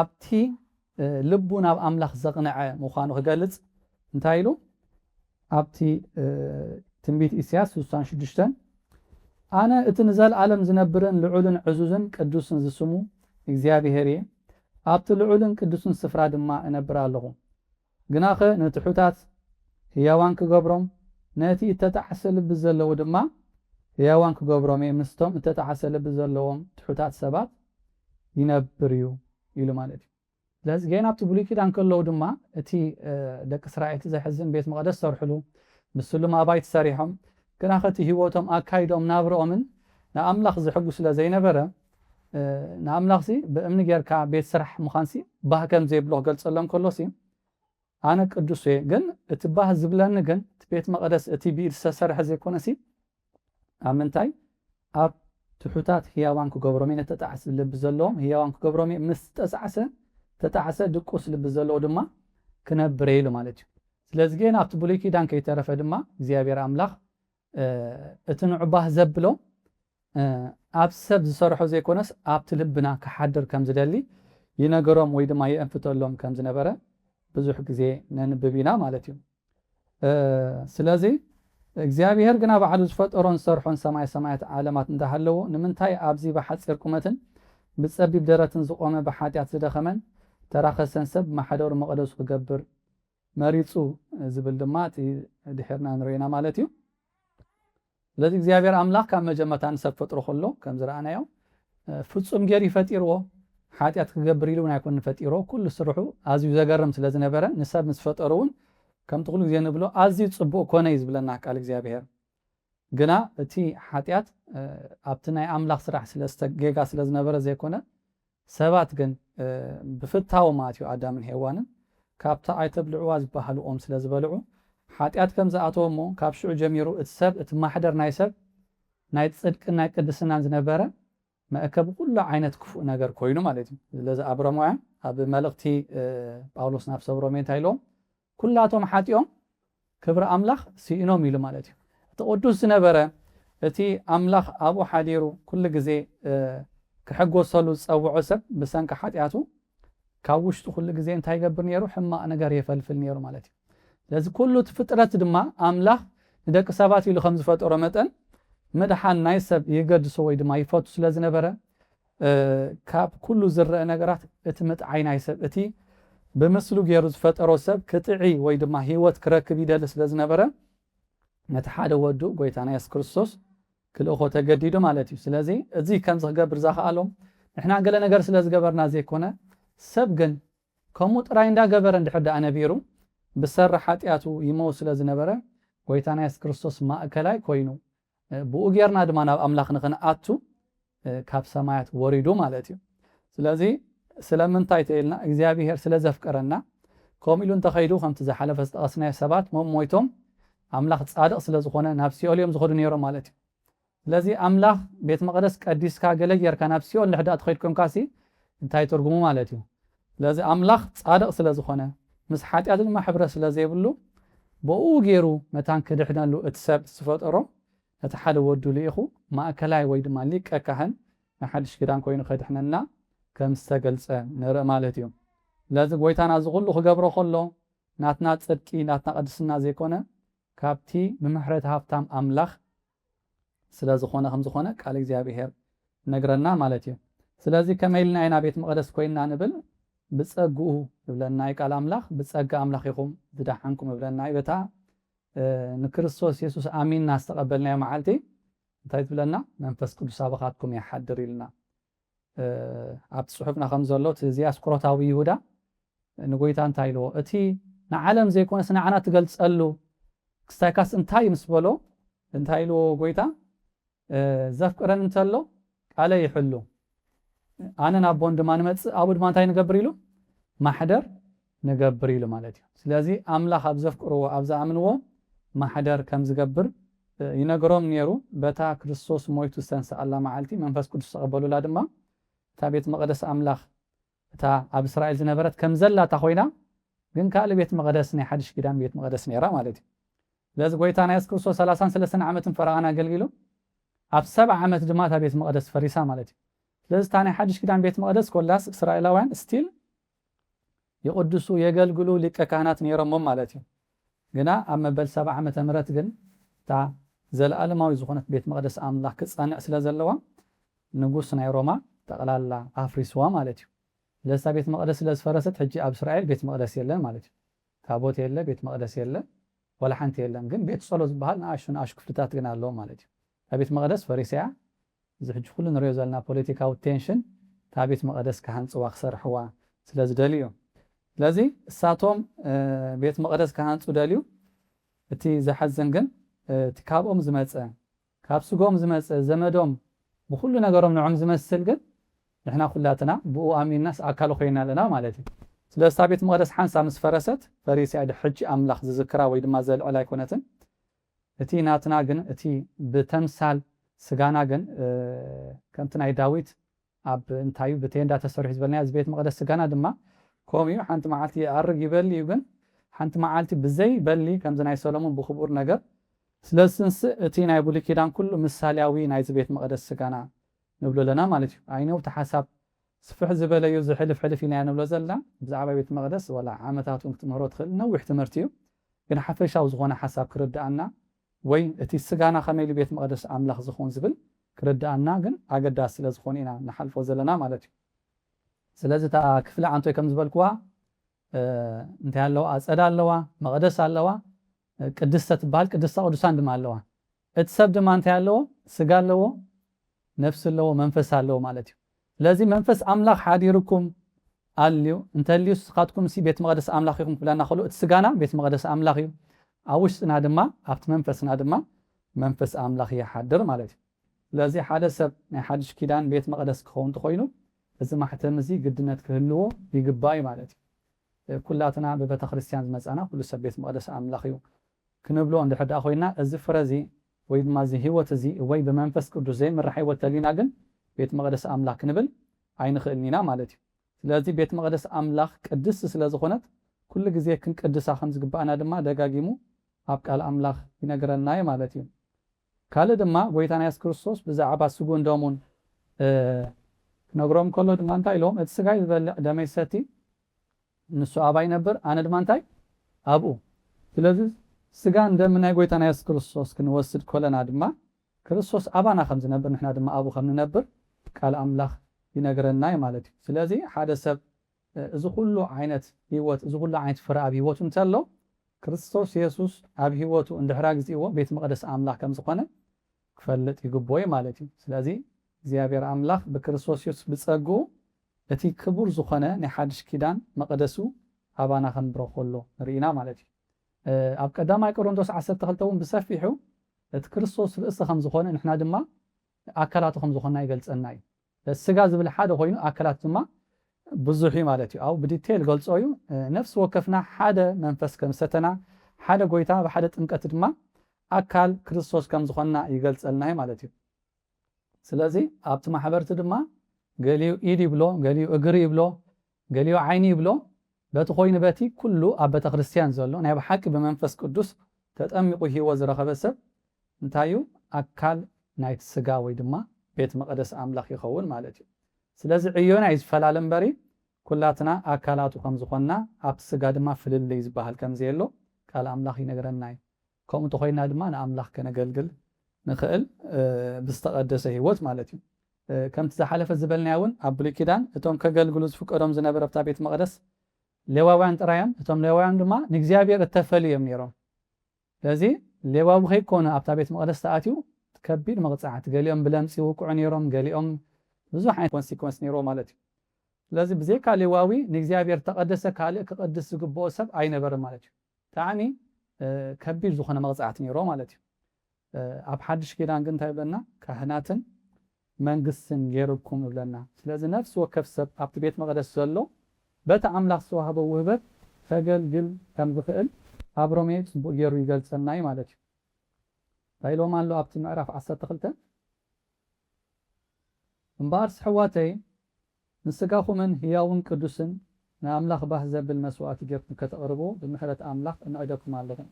ኣብቲ ልቡ ናብ ኣምላኽ ዘቕንዐ ምዃኑ ክገልፅ እንታይ ኢሉ ኣብቲ ትንቢት ኢሳያስ 66 ኣነ እቲ ንዘለዓለም ዝነብርን ልዑልን ዕዙዝን ቅዱስን ዝስሙ እግዚኣብሔር እየ ኣብቲ ልዑልን ቅዱስን ስፍራ ድማ እነብር ኣለኹ ግናኸ ንትሑታት ህያዋን ክገብሮም ነቲ እተጣዓሰ ልቢ ዘለዎ ድማ ህያዋን ክገብሮም እየ ምስቶም እተጣዓሰ ልቢ ዘለዎም ትሑታት ሰባት ይነብር እዩ ኢሉ ማለት እዩ ስለዚ ጌና ኣብቲ ብሉይ ኪዳን ከለዉ ድማ እቲ ደቂ እስራኤል ዘሕዝን ቤት መቕደስ ሰርሕሉ ብስሉም ኣባይቲ ሰሪሖም ግናኸ እቲ ህይወቶም ኣካይዶም ናብርኦምን ንኣምላኽ ዝሕጉ ስለ ዘይነበረ ንኣምላኽ ብእምኒ ጌርካ ቤት ስራሕ ምዃንሲ ባህ ከም ዘይብሎ ክገልፀሎም ከሎሲ ኣነ ቅዱስ እየ ግን እቲ ባህ ዝብለኒ ግን እቲ ቤት መቕደስ እቲ ብኢድ ዝተሰርሐ ዘይኮነሲ ኣብ ምንታይ ኣብ ትሑታት ህያዋን ክገብሮም ነተጣዓስ ልብ ዘለዎም ህያዋን ክገብሮም ምስ ተጣዓሰ ድቁስ ልብ ዘለዎ ድማ ክነብር ኢሉ ማለት እዩ ስለዚ ግን ኣብቲ ብሉይ ኪዳን ከይተረፈ ድማ እግዚአብሔር ኣምላኽ እቲ ንዑባህ ዘብሎ ኣብ ሰብ ዝሰርሖ ዘይኮነስ ኣብቲ ልብና ክሓድር ከም ዝደሊ ይነገሮም ወይ ድማ የእንፍተሎም ከም ዝነበረ ብዙሕ ግዜ ነንብብ ኢና ማለት እዩ ስለዚ እግዚአብሔር ግና ባዕሉ ዝፈጠሮን ዝሰርሖን ሰማይ ሰማያት ዓለማት እንዳሃለዎ ንምንታይ ኣብዚ ብሓፂር ቁመትን ብፀቢብ ደረትን ዝቆመ ብሓጢኣት ዝደኸመን ተራኸሰን ሰብ ማሕደሩ መቕደሱ ክገብር መሪፁ ዝብል ድማ እቲ ድሕርና ንሪኢና ማለት እዩ ስለዚ እግዚአብሔር ኣምላኽ ካብ መጀመርታ ንሰብ ፈጥሮ ከሎ ከም ዝረኣናዮ ፍጹም ጌር ይፈጢርዎ ሓጢኣት ክገብር ኢሉ ኣይኮን ፈጢሮ ኩሉ ስርሑ ኣዝዩ ዘገርም ስለ ዝነበረ ንሰብ ምስ ፈጠሩ እውን ከም ትኩሉ ግዜ ንብሎ ኣዝዩ ፅቡቅ ኮነ እዩ ዝብለና ቃል እግዚአብሔር ግና እቲ ሓጢኣት ኣብቲ ናይ ኣምላኽ ስራሕ ጌጋ ስለ ዝነበረ ዘይኮነ ሰባት ግን ብፍታዊ ማለት እዩ ኣዳምን ሄዋንን ካብታ ኣይተብልዕዋ ዝበሃሉ ኦም ስለ ዝበልዑ ሓጢኣት ከም ዝኣተዎ እሞ ካብ ሽዑ ጀሚሩ እቲ ሰብ እቲ ማሕደር ናይ ሰብ ናይ ፅድቅን ናይ ቅድስናን ዝነበረ መእከብ ኩሉ ዓይነት ክፉእ ነገር ኮይኑ ማለት እዩ ስለዚ ኣብ ሮማውያን ኣብ መልእኽቲ ጳውሎስ ናብ ሰብ ሮሜ እንታይ ኢሎም ኩላቶም ሓጢኦም ክብሪ ኣምላኽ ስኢኖም ኢሉ ማለት እዩ እቲ ቅዱስ ዝነበረ እቲ ኣምላኽ ኣብኡ ሓዲሩ ኩሉ ግዜ ክሕጎሰሉ ዝፀውዖ ሰብ ብሰንኪ ሓጢኣቱ ካብ ውሽጡ ኩሉ ግዜ እንታይ ይገብር ነይሩ ሕማቕ ነገር የፈልፍል ነይሩ ማለት እዩ ስለዚ ኩሉ እቲ ፍጥረት ድማ ኣምላኽ ንደቂ ሰባት ኢሉ ከም ዝፈጠሮ መጠን ምድሓን ናይ ሰብ ይገድሶ ወይ ድማ ይፈቱ ስለ ዝነበረ ካብ ኩሉ ዝረአ ነገራት እቲ ምጥዓይ ናይ ሰብ እቲ ብምስሉ ገይሩ ዝፈጠሮ ሰብ ክጥዒ ወይ ድማ ሂወት ክረክብ ይደሊ ስለ ዝነበረ ነቲ ሓደ ወዱ ጎይታና ኢየሱስ ክርስቶስ ክልእኾ ተገዲዱ ማለት እዩ ስለዚ እዚ ከም ዝገብር ዝኸኣሎም ንሕና ገለ ነገር ስለ ዝገበርና ዘይኮነ ሰብ ግን ከምኡ ጥራይ እንዳገበረ እንድሕር ዳኣ ነቢሩ ብሰራ ሓጢኣቱ ይመውት ስለ ዝነበረ ጎይታና ኢየሱስ ክርስቶስ ማእከላይ ኮይኑ ብኡ ጌርና ድማ ናብ ኣምላኽ ንኽንኣቱ ካብ ሰማያት ወሪዱ ማለት እዩ ስለዚ ስለምንታይ ተኢልና እግዚአብሔር ስለ ዘፍቀረና ከምኡ ኢሉ እንተኸይዱ ከምቲ ዝሓለፈ ዝጠቐስናዮ ሰባት ሞይቶም ኣምላኽ ጻድቕ ስለ ዝኾነ ናብ ሲኦል እዮም ዝኸዱ ነይሮም ማለት እዩ ስለዚ ኣምላኽ ቤት መቕደስ ቀዲስካ ገለ ጌርካ ናብ ሲኦል ንሕዳ ትኸይድ ኮንካሲ እንታይ ትርጉሙ ማለት እዩ ስለዚ ኣምላኽ ጻድቕ ስለ ዝኾነ ምስ ሓጢኣት ድማ ሕብረት ስለ ዘይብሉ ብኡ ገይሩ መታን ክድሕነሉ እቲ ሰብ ዝፈጠሮ እቲ ሓደ ወዱ ልኢኹ ማእከላይ ወይ ድማ ሊቀ ካህን ናይ ሓድሽ ኪዳን ኮይኑ ከድሕነና ከም ዝተገልፀ ንርኢ ማለት እዩ ስለዚ ጎይታና ዝኩሉ ክገብሮ ከሎ ናትና ፅድቂ ናትና ቅድስና ዘይኮነ ካብቲ ብምሕረት ሃብታም ኣምላኽ ስለ ዝኾነ ከም ዝኾነ ቃል እግዚአብሔር ነግረና ማለት እዩ ስለዚ ከመይ ኢልና ኢና ቤት መቕደስ ኮይንና ንብል ብፀግኡ ይብለና ቃል ኣምላኽ ብፀጋ ኣምላኽ ኢኹም ዝደሓንኩም ይብለና በታ ንክርስቶስ ኢየሱስ ኣሚንና ዝተቐበልናዮ መዓልቲ እንታይ ትብለና መንፈስ ቅዱስ ኣባኻትኩም ይሓድር ኢልና ኣብ ፅሑፍና ከም ዘሎ እዚ ኣስቆሮታዊ ይሁዳ ንጎይታ እንታይ ኢልዎ እቲ ንዓለም ዘይኮነስ ንዓና ትገልፀሉ ክስታይካስ እንታይ ምስ በሎ እንታይ ኢልዎ ጎይታ ዘፍቅረን እንተሎ ቃለ ይሕሉ ኣነ ናብ ቦን ድማ ንመፅእ ኣብኡ ድማ እንታይ ንገብር ኢሉ ማሕደር ንገብር ኢሉ ማለት እዩ ስለዚ ኣምላኽ ኣብ ዘፍቅርዎ ኣብ ዝኣምንዎ ማሕደር ከም ዝገብር ይነገሮም ነይሩ በታ ክርስቶስ ሞይቱ ዝተንስኣላ መዓልቲ መንፈስ ቅዱስ ተቐበሉላ ድማ እታ ቤት መቕደስ ኣምላኽ እታ ኣብ እስራኤል ዝነበረት ከም ዘላታ ኮይና ግን ካልእ ቤት መቕደስ ናይ ሓድሽ ኪዳን ቤት መቕደስ ነይራ ማለት እዩ ስለዚ ጎይታና ኢየሱስ ክርስቶስ 33 ዓመትን ፈረቓና ኣገልጊሉ ኣብ 7 ዓመት ድማ እታ ቤት መቕደስ ፈሪሳ ማለት እዩ ስለዚ እታ ናይ ሓድሽ ኪዳን ቤት መቕደስ ኮላስ እስራኤላውያን ስቲል ይቅድሱ የገልግሉ ሊቀ ካህናት ነይሮም ማለት እዩ ግና ኣብ መበል 7 ዓመተ ምህረት ግን እታ ዘለኣለማዊ ዝኾነት ቤት መቕደስ ኣምላኽ ክፀንዕ ስለ ዘለዋ ንጉስ ናይ ሮማ ጠቕላላ ኣፍሪስዋ ማለት እዩ ስለዚ ቤት መቕደስ ስለ ዝፈረሰት ሕጂ ኣብ እስራኤል ቤት መቕደስ የለን ማለት እዩ ታቦት የለ ቤት መቕደስ የለ ወላ ሓንቲ የለን ግን ቤት ጸሎት ዝበሃል ንኣሹ ክፍልታት ግን ኣለዎ ማለት እዩ እታ ቤት መቕደስ ፈሪስያ እዚ ሕጂ ኩሉ ንሪኦ ዘለና ፖለቲካዊ ቴንሽን እታ ቤት መቕደስ ክሃንፅዋ ክሰርሕዋ ስለ ዝደልዩ ስለዚ እሳቶም ቤት መቕደስ ክሃንፁ ደልዩ እቲ ዘሓዝን ግን እቲ ካብኦም ዝመፀ ካብ ስጎም ዝመፀ ዘመዶም ብኩሉ ነገሮም ንዖም ዝመስል ግን ንሕና ኩላትና ብኡ ኣሚንናስ ኣካል ኮይና ኣለና ማለት እዩ ስለዚ እታ ቤት መቕደስ ሓንሳ ምስ ፈረሰት ፈሪስያ ሕጂ ኣምላኽ ዝዝክራ ወይ ድማ ዘልዕላ ኣይኮነትን እቲ ናትና ግን እቲ ብተምሳል ስጋና ግን ከምቲ ናይ ዳዊት ኣብ እንታዩ ብቴንዳ ተሰሪሑ ዝበልና እዚ ቤት መቅደስ ስጋና ድማ ከምኡ እዩ ሓንቲ መዓልቲ ይኣርግ ይበሊ እዩ ግን ሓንቲ መዓልቲ ብዘይ በሊ ከምዚ ናይ ሰሎሞን ብክቡር ነገር ስለዝንስእ እቲ ናይ ብሉይ ኪዳን ኩሉ ምሳሌያዊ ናይዚ ቤት መቅደስ ስጋና ንብሎ ኣለና ማለት እዩ ኣይነውቲ ሓሳብ ስፍሕ ዝበለ እዩ ዝሕልፍ ሕልፍ ኢና ንብሎ ዘለና ብዛዕባ ቤት መቅደስ ወላ ዓመታት ክትምህሮ ትኽእል ነዊሕ ትምህርቲ እዩ ግን ሓፈሻዊ ዝኾነ ሓሳብ ክርዳኣና ወይ እቲ ስጋና ከመይ ቤት መቅደስ ኣምላኽ ዝኸውን ዝብል ክርዳኣና ግን ኣገዳሲ ስለ ዝኾነ ኢና ንሓልፎ ዘለና ማለት እዩ ስለዚ እታ ክፍሊ ዓንቶይ ከም ዝበልክዋ እንታይ ኣለዋ ኣፀዳ ኣለዋ መቅደስ ኣለዋ ቅድስተ ትበሃል ቅድስተ ቅዱሳን ድማ ኣለዋ እቲ ሰብ ድማ እንታይ ኣለዎ ስጋ ኣለዎ ነፍሲ ኣለዎ መንፈስ ኣለዎ ማለት እዩ ስለዚ መንፈስ ኣምላኽ ሓዲርኩም ኣልዩ እንተልዩ ስኻትኩም ሲ ቤት መቅደስ ኣምላኽ ኢኹም ክብለና ከሎ እቲ ስጋና ቤት መቅደስ ኣምላኽ እዩ ኣብ ውሽጥና ድማ ኣብቲ መንፈስና ድማ መንፈስ ኣምላኽ ይሓድር ማለት እዩ ስለዚ ሓደ ሰብ ናይ ሓድሽ ኪዳን ቤት መቅደስ ክኸውን ተኮይኑ እዚ ማሕተም እዚ ግድነት ክህልዎ ይግባእ ማለት እዩ ኩላትና በቤተ ክርስቲያን ዝመፃና ኩሉ ሰብ ቤት መቅደስ ኣምላኽ እዩ ክንብሎ እንድሕር ዳ ኮይና እዚ ፍረ እዚ ወይ ድማ እዚ ህይወት እዚ ወይ ብመንፈስ ቅዱስ ዘይምራሕ ህይወት ተሊና ግን ቤት መቅደስ ኣምላኽ ክንብል ኣይንኽእልን ኢና ማለት እዩ ስለዚ ቤት መቅደስ ኣምላኽ ቅድስቲ ስለ ዝኾነት ኩሉ ግዜ ክንቅድሳ ከም ዝግባአና ድማ ደጋጊሙ ኣብ ቃል ኣምላኽ ይነግረና ማለት እዩ ካልእ ድማ ጎይታና ኢየሱስ ክርስቶስ ብዛዕባ ስጉን ደሙን ክነግሮም ከሎ ድማ እንታይ ኢሎም እቲ ስጋይ ዝበልዕ ደመይ ዝሰቲ ንሱ ኣባይ ነበር ኣነ ድማ እንታይ ኣብኡ ስለዚ ስጋን ደም ናይ ጎይታና ኢየሱስ ክርስቶስ ክንወስድ ከለና ድማ ክርስቶስ ኣባና ከም ዝነብር ንሕና ድማ ኣብኡ ከም ንነብር ቃል ኣምላኽ ይነግረና ማለት እዩ ስለዚ ሓደ ሰብ እዚ ኩሉ ዓይነት ህይወት እዚ ኩሉ ዓይነት ፍረ ኣብ ህይወቱ እንተሎ ክርስቶስ ኢየሱስ ኣብ ህይወቱ እንድሕራ ግዜዎ ቤት መቅደስ ኣምላኽ ከም ዝኾነ ክፈልጥ ይግብኦ ማለት እዩ ስለዚ እግዚኣብሔር ኣምላኽ ብክርስቶስ ኢየሱስ ብፀጉኡ እቲ ክቡር ዝኾነ ናይ ሓድሽ ኪዳን መቅደሱ ኣባና ከንብሮ ከሎ ንሪኢና ማለት እዩ ኣብ ቀዳማይ ቆሮንቶስ 12 እውን ብሰፊሑ እቲ ክርስቶስ ርእሲ ከም ዝኾነ ንሕና ድማ ኣካላቱ ከም ዝኾና ይገልፀና እዩ ስጋ ዝብል ሓደ ኮይኑ ኣካላት ድማ ብዙሕ ማለት እዩ ኣብ ብዲቴል ገልጾ እዩ ነፍሲ ወከፍና ሓደ መንፈስ ከም ሰተና ሓደ ጎይታ ብሓደ ጥምቀት ድማ ኣካል ክርስቶስ ከም ዝኾና ይገልጸልና ማለት እዩ ስለዚ ኣብቲ ማሕበርቲ ድማ ገሊኡ ኢድ ይብሎ ገሊኡ እግሪ ይብሎ ገሊኡ ዓይኒ ይብሎ በቲ ኮይኑ በቲ ኩሉ ኣብ ቤተ ክርስቲያን ዘሎ ናይ ብሓቂ ብመንፈስ ቅዱስ ተጠሚቁ ህይወት ዝረኸበ ሰብ እንታይ እዩ ኣካል ናይቲ ስጋ ወይ ድማ ቤት መቅደስ ኣምላኽ ይኸውን ማለት እዩ ስለዚ ዕዮና ይዝፈላለ እምበሪ ኩላትና ኣካላቱ ከም ዝኾና ኣብ ስጋ ድማ ፍልልይ ዝበሃል ከም ዘየሎ ቃል ኣምላኽ ይነግረና እዩ ከምኡ ተኮይና ድማ ንኣምላኽ ከነገልግል ንኽእል ብዝተቐደሰ ህይወት ማለት እዩ ከምቲ ዝሓለፈ ዝበልና እውን ኣብ ብሉይ ኪዳን እቶም ከገልግሉ ዝፍቀዶም ዝነበረ ኣብታ ቤት መቅደስ ሌዋውያን ጥራዮም እቶም ሌዋውያን ድማ ንእግዚኣብሔር እተፈልዮም ነይሮም ስለዚ ሌዋዊ ከይኮኑ ኣብታ ቤት መቅደስ ተኣትዩ ከቢድ መቕፃዕቲ ገሊኦም ብለምፂ ውቁዑ ነይሮም ገሊኦም ብዙሕ ዓይነት ኮንሲኮንስ ነይሮ ማለት እዩ ስለዚ ብዘይካ ሌዋዊ ንእግዚኣብሔር ተቐደሰ ካልእ ክቐድስ ዝግብኦ ሰብ ኣይነበርን ማለት እዩ ብጣዕሚ ከቢድ ዝኾነ መቕፃዕቲ ነይሮ ማለት እዩ ኣብ ሓድሽ ኪዳን ግን እንታይ ይብለና ካህናትን መንግስትን ገይርኩም ይብለና ስለዚ ነፍሲ ወከፍ ሰብ ኣብቲ ቤት መቅደስ ዘሎ በቲ ኣምላኽ ዝተዋህቦ ውህበት ከገልግል ከም ዝኽእል ኣብ ሮሜ ፅቡቅ ገይሩ ይገልፀልና ማለት እዩ ታይሎም ኣሎ ኣብቲ ምዕራፍ 12 እምበር ኣሕዋተይ ንስጋኹምን ህያውን ቅዱስን ንኣምላኽ ባህ ዘብል መስዋዕቲ ጌርኩም ከተቕርቡ ብምሕረት ኣምላኽ እንዕደኩም ኣለኹም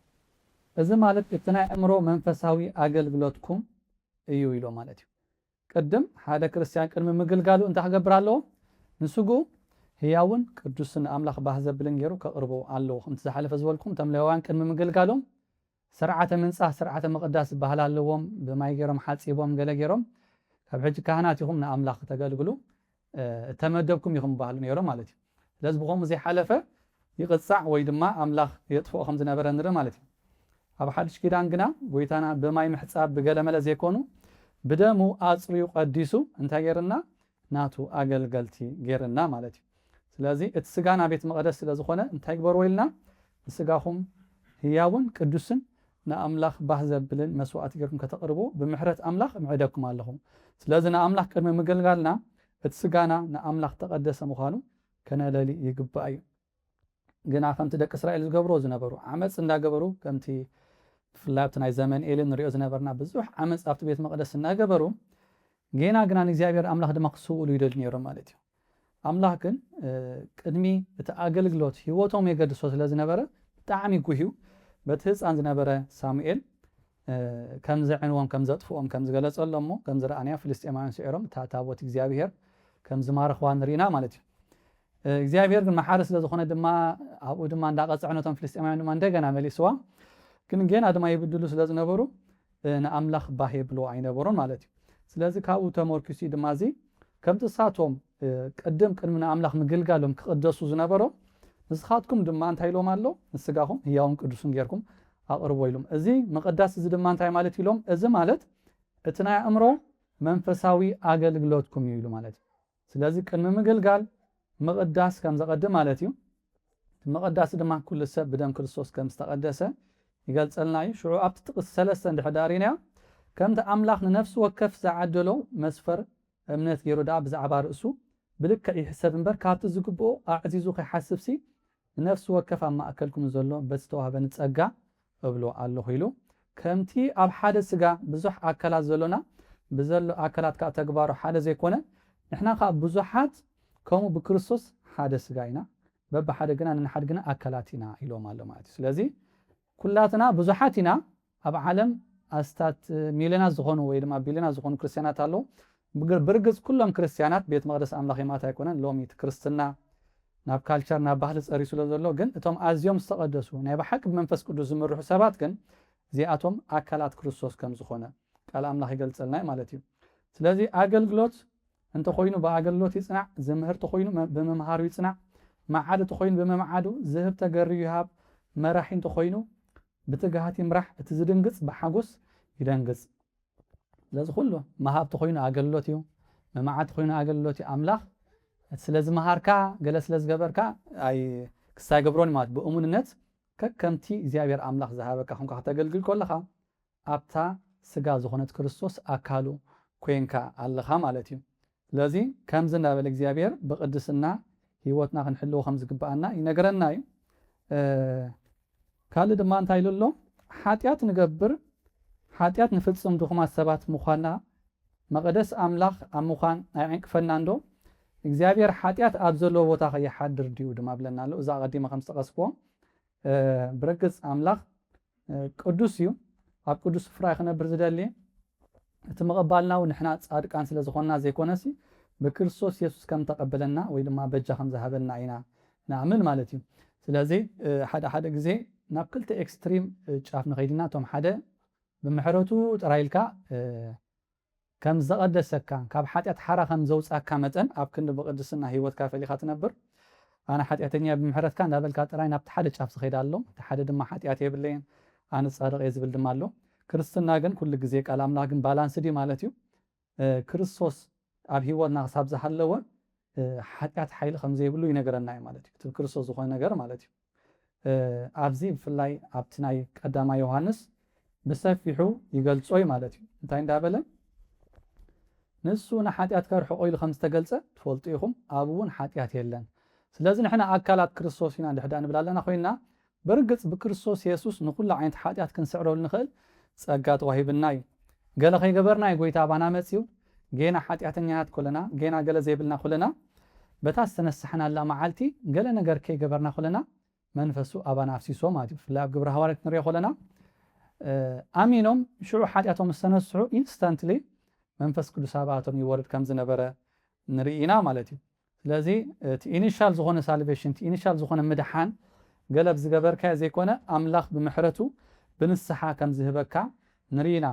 እዚ ማለት እቲ ናይ ኣእምሮ መንፈሳዊ ኣገልግሎትኩም እዩ ኢሎ ማለት እዩ ቅድም ሓደ ክርስቲያን ቅድሚ ምግልጋሉ እንታይ ክገብር ኣለዎ ንስጉ ህያውን ቅዱስን ኣምላኽ ባህ ዘብልን ገይሩ ከቕርቡ ኣለዎ ከምቲ ዝሓለፈ ዝበልኩም እቶም ሌዋውያን ቅድሚ ምግልጋሎም ስርዓተ ምንፃህ ስርዓተ መቅዳስ ዝበሃል ኣለዎም ብማይ ገይሮም ሓፂቦም ገለ ገይሮም ካብ ሕጂ ካህናት ኢኹም ንኣምላኽ ተገልግሉ ተመደብኩም ኢኹም ባህሉ ነይሮም ማለት እዩ ስለዚ ብኸምኡ ዘይሓለፈ ይቕፃዕ ወይ ድማ ኣምላኽ የጥፍኦ ከም ዝነበረ ንርኢ ማለት እዩ ኣብ ሓድሽ ኪዳን ግና ጎይታና ብማይ ምሕፃብ ብገለመለ ዘይኮኑ ብደሙ ኣፅርዩ ቀዲሱ እንታይ ገይርና ናቱ ኣገልገልቲ ገይርና ማለት እዩ ስለዚ እቲ ስጋና ቤት መቅደስ ስለ ዝኾነ እንታይ ግበርዎ ኢልና ንስጋኹም ህያውን ቅዱስን ንኣምላኽ ባህ ዘብልን መስዋዕቲ ጌርኩም ከተቕርቡ ብምሕረት ኣምላኽ ምዕደኩም ኣለኹም ስለዚ ንኣምላኽ ቅድሚ ምግልጋልና እቲ ስጋና ንኣምላኽ ተቐደሰ ምዃኑ ከነለሊ ይግባእ እዩ ግና ከምቲ ደቂ እስራኤል ዝገብሮ ዝነበሩ ዓመፅ እንዳገበሩ ከምቲ ፍላብት ናይ ዘመን ኤሊ ንሪኦ ዝነበርና ብዙሕ ዓመፅ ኣብቲ ቤት መቅደስ እናገበሩ ጌና ግና ንእግዚአብሔር ኣምላኽ ድማ ክስውእሉ ይደልዩ ነይሮም ማለት እዩ። ኣምላኽ ግን ቅድሚ እቲ ኣገልግሎት ሂወቶም የገድሶ ስለ ዝነበረ ብጣዕሚ ጉህዩ በቲ ህፃን ዝነበረ ሳሙኤል ከም ዘዕንዎም ከም ዘጥፍኦም ከም ዝገለጸሎ እሞ ከም ዝረኣናዮ ፍልስጤማውያን ስዒሮም እታ ታቦት እግዚኣብሔር ከም ዝማረኽዋ ንሪኢና ማለት እዩ። እግዚኣብሔር ግን መሓሪ ስለ ዝኾነ ድማ ኣብኡ ድማ እንዳቐፅዕ ነቶም ፍልስጤማውያን ድማ እንደገና መሊስዋ ግን ጌና ድማ ይብድሉ ስለ ዝነበሩ ንኣምላኽ ባህ የብልዎ ኣይነበሩን ማለት እዩ። ስለዚ ካብኡ ተመርኪሱ ድማ እዚ ከምቲ ሳቶም ቅድም ቅድሚ ንኣምላኽ ምግልጋሎም ክቅደሱ ዝነበሮ ንስኻትኩም ድማ እንታይ ኢሎም ኣሎ ንስጋኹም ህያውን ቅዱስን ጌርኩም ኣቕርቦ ኢሎም። እዚ መቅዳስ እዚ ድማ እንታይ ማለት ኢሎም እዚ ማለት እቲ ናይ ኣእምሮ መንፈሳዊ ኣገልግሎትኩም እዩ ኢሉ ማለት እዩ። ስለዚ ቅድሚ ምግልጋል መቅዳስ ከም ዘቀድም ማለት እዩ። መቅዳስ ድማ ኩሉ ሰብ ብደም ክርስቶስ ከም ዝተቀደሰ ይገልጸልና እዩ። ሽዑ ኣብቲ ጥቅስ 3 እንድሕዳሪናዮ ከምቲ ኣምላኽ ንነፍሲ ወከፍ ዝዓደሎ መስፈር እምነት ገይሩ ዳ ብዛዕባ ርእሱ ብልክዕ ይሕሰብ እምበር ካብቲ ዝግብኦ ኣዕዚዙ ከይሓስብሲ ንነፍሲ ወከፍ ኣብ ማእከልኩም ዘሎ በዝተዋህበኒ ጸጋ እብሎ ኣለኹ ኢሉ ከምቲ ኣብ ሓደ ስጋ ብዙሕ ኣካላት ዘሎና ብዘሎ ኣካላት ካብ ተግባሩ ሓደ ዘይኮነ ንሕና ከዓ ብዙሓት ከምኡ ብክርስቶስ ሓደ ስጋ ኢና በብሓደ ግና ንሓደ ግና ኣካላት ኢና ኢሎም ኣሎ ማለት እዩ። ስለዚ ኩላትና ብዙሓት ኢና ኣብ ዓለም ኣስታት ሚልዮናት ዝኾኑ ወይ ድማ ቢልዮናት ዝኾኑ ክርስቲያናት ኣለዉ። ብርግጽ ኩሎም ክርስቲያናት ቤት መቅደስ ኣምላኽ ማት ኣይኮነን ሎሚ እቲ ክርስትና ናብ ካልቸር ናብ ባህሊ ፀሪዩ ስለ ዘሎ ግን እቶም ኣዝዮም ዝተቀደሱ ናይ ብሓቂ ብመንፈስ ቅዱስ ዝምርሑ ሰባት ግን እዚኣቶም ኣካላት ክርስቶስ ከም ዝኾነ ቃል ኣምላኽ ይገልጸልና ማለት እዩ። ስለዚ ኣገልግሎት እንተኮይኑ ብኣገልግሎት ይጽናዕ፣ ዝምህርቲ ኮይኑ ብምምሃሩ ይጽናዕ፣ መዓድ እንተኮይኑ ብምምዓዱ፣ ዝህብ ተገርዩ ይሃብ፣ መራሒ እንተኮይኑ ብትግሃት ይምራሕ፣ እቲ ዝድንግጽ ብሓጎስ ይደንግጽ። ስለዚ ኩሉ መሃብ እንተኮይኑ ኣገልግሎት እዩ፣ መምዓድ እንተኮይኑ ኣገልግሎት እዩ። ኣምላኽ ስለዚ መሃርካ ገለ ስለ ዝገበርካ ኣይ ክሳይ ገብሮን ማለት ብእሙንነት ከምቲ እግዚኣብሔር ኣምላኽ ዝሃበካ ከምካ ከተገልግል ከለኻ ኣብታ ስጋ ዝኾነት ክርስቶስ ኣካሉ ኮንካ ኣለኻ ማለት እዩ። ስለዚ ከምዚ እናበለ እግዚኣብሔር ብቅድስና ሂወትና ክንሕልዎ ከም ዝግባአና ይነገረና እዩ። ካልእ ድማ እንታይ ኢሉ ኣሎ ሓጢኣት ንገብር ሓጢኣት ንፍጽም ድኹማት ሰባት ምዃንና መቅደስ ኣምላኽ ኣብ ምዃን ኣይዕንቅፈና እንዶ እግዚኣብሔር ሓጢኣት ኣብ ዘለዎ ቦታ ከይሓድር ድዩ ድማ ብለና ኣሎ። እዛ ቀዲመ ከም ዝተቐስክዎ ብርግጽ ኣምላኽ ቅዱስ እዩ፣ ኣብ ቅዱስ ስፍራ ክነብር ዝደሊ እቲ መቐባልና እውን ንሕና ጻድቃን ስለ ዝኾንና ዘይኮነሲ ብክርስቶስ ኢየሱስ ከም ተቀበለና ወይ ድማ በጃ ከም ዝሃበልና ኢና ንኣምን ማለት እዩ። ስለዚ ሓደ ግዜ ናብ ክልተ ኤክስትሪም ጫፍ ንኸይድና እቶም ሓደ ብምሕረቱ ጥራይልካ ከም ዘቀደሰካ ካብ ሓጢኣት ሓራ ከም ዘውፃካ መጠን ኣብ ክንዲ ብቅድስና ሂወትካ ፈሊኻ ትነብር። ኣነ ሓጢኣተኛ ብምሕረትካ እንዳበልካ ጥራይ ናብቲ ሓደ ጫፍ ዝኸይድ ኣሎ፣ እቲ ሓደ ድማ ሓጢኣት የብለየን ኣነ ጻድቕ እየ ዝብል ድማ ኣሎ። ክርስትና ግን ኩሉ ግዜ ቃል ኣምላኽ ግን ባላንስ ዲ ማለት እዩ። ክርስቶስ ኣብ ሂወትና ክሳብ ዝሃለወ ሓጢኣት ሓይሊ ከም ዘይብሉ ይነገረና እዩ ማለት እዩ። እቲ ክርስቶስ ዝኾነ ነገር ማለት እዩ። ኣብዚ ብፍላይ ኣብቲ ናይ ቀዳማይ ዮሃንስ ብሰፊሑ ይገልጾ እዩ ማለት እዩ። እንታይ እንዳበለ ንሱ ንሓጢኣት ከርሕቆ ኢሉ ከም ዝተገልጸ ትፈልጡ ኢኹም፣ ኣብ እውን ሓጢኣት የለን። ስለዚ ንሕና ኣካላት ክርስቶስ ኢና እንድሕዳ ንብል ኣለና ኮይና ብርግጽ ብክርስቶስ ኢየሱስ ንኩሉ ዓይነት ሓጢኣት ክንስዕረሉ ንኽእል ጸጋ ተዋሂብና እዩ። ገለ ከይገበርና ጎይታ ባና መጽዩ ጌና ሓጢኣተኛታት ኮለና ጌና ገለ ዘይብልና ኮለና በታ ዝተነስሐናላ መዓልቲ ገለ ነገር ከይገበርና ኮለና መንፈሱ ኣባና ኣፍሲሶ ማለት እዩ። ብፍላይ ኣብ ግብረ ሃዋርያት ንሪኦ ኮለና ኣሚኖም ሽዑ ሓጢኣቶም ዝተነስሑ ኢንስታንትሊ መንፈስ ቅዱስ ኣባቶም ይወርድ ከም ዝነበረ ንርኢና ማለት እዩ። ስለዚ እቲ ኢኒሻል ዝኾነ ሳልቬሽን እቲ ኢኒሻል ዝኾነ ምድሓን ገለ ብዝገበርካ ዘይኮነ ኣምላኽ ብምሕረቱ ብንስሓ ከም ዝህበካ ንርኢና።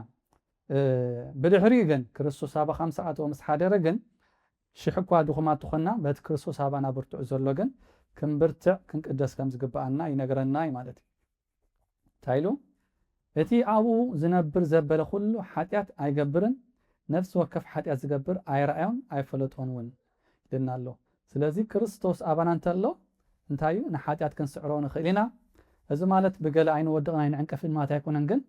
ብድሕሪ ግን ክርስቶስ ኣባ ከም ሰዓቶ ምስ ሓደረ ግን ሽሕ እኳ ድኹማት ትኾንና በቲ ክርስቶስ ኣባና ብርቱዕ ዘሎ ግን ክንብርትዕ ክንቅደስ ከም ዝግባአና ይነገረና እዩ ማለት እዩ። እንታይ ኢሉ እቲ ኣብኡ ዝነብር ዘበለ ኩሉ ሓጢኣት ኣይገብርን፣ ነፍሲ ወከፍ ሓጢኣት ዝገብር ኣይረኣዮን ኣይፈለጦን እውን ይልና ኣሎ። ስለዚ ክርስቶስ ኣባና እንተሎ እንታይ እዩ ንሓጢኣት ክንስዕሮ ንኽእል ኢና። እዚ ማለት ብገለ ኣይንወድቕን ኣይንዕንቀፍን ማለት ኣይኮነን፣ ግን